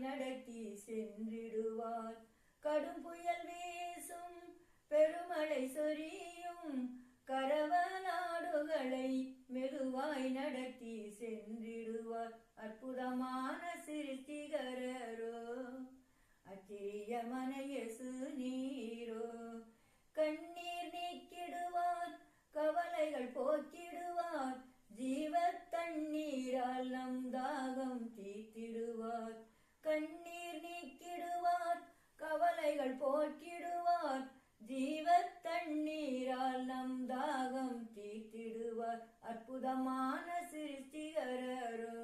நடத்தி சென்றிடுவார். கடும் புயல் வீசும் பெருமழை சொரியும் கரவலாடுகளை மெதுவாய் நடத்தி சென்றிடுவார். அற்புதமான சிருஷ்டிகரரோ அச்சிறியமான இயேசு நீரோ. கண்ணீர் நீக்கிடுவார், கவலைகள் போக்கிடுவார், ஜீவ தண்ணீரால் நம் தாகம் தீர்த்திடுவார். கண்ணீர் நீக்கிடுவார், கவலைகள் போக்கிடுவார், ஜீவ தண்ணீரால் நம் தாகம் தீர்த்திடுவார். அற்புதமான சிருஷ்டிகரரோ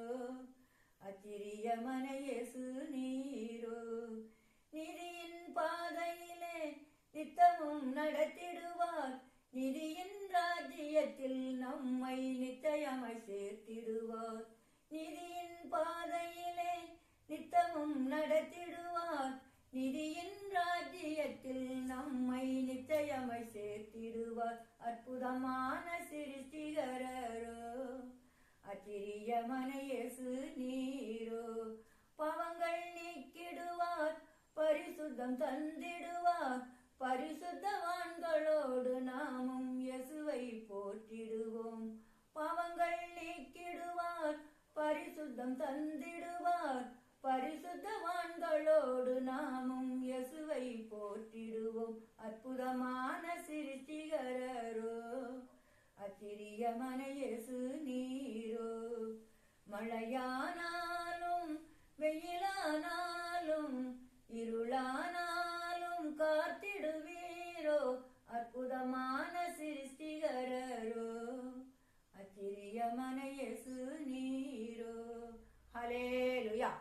அச்சிறியமான இயேசு நீரோ. நிதியின் பாதையிலே நித்தமும் நடத்திடுவார், நிதியின் ராஜ்யத்தில் நம்மை நிச்சயமாய் சேர்த்திடுவார். நிதியின் பாதையிலே நித்தமும் நடத்திடுவார், நிதியின் ராஜ்யத்தில் நம்மை நிச்சயமாய் சேர்த்திடுவார். அற்புதமான சிருஷ்டிகரரோ அச்சிறியமான இயேசு நீரோ. பாவங்கள் நீக்கிடுவார், பரிசுத்தம் தந்திடுவார், பரிசுத்தவான்களோடு நாமும் இயேசுவை போற்றிடுவோம். பாவங்கள் நீக்கிடுவார், பரிசுத்தம் தந்திடுவார், பரிசுத்தவான்களோடு நாமும் இயேசுவை போற்றிடுவோம். அற்புதமான சிருஷ்டிகரரோ அச்சிறியமான இயேசு நீரோ. மழையானாலும் வெயிலானாலும் இருளானாலும் காத்திடுவீரோ. அற்புதமான சிருஷ்டிகரரோ அச்சிறியமான இயேசு நீரோ. ஹல்லேலூயா.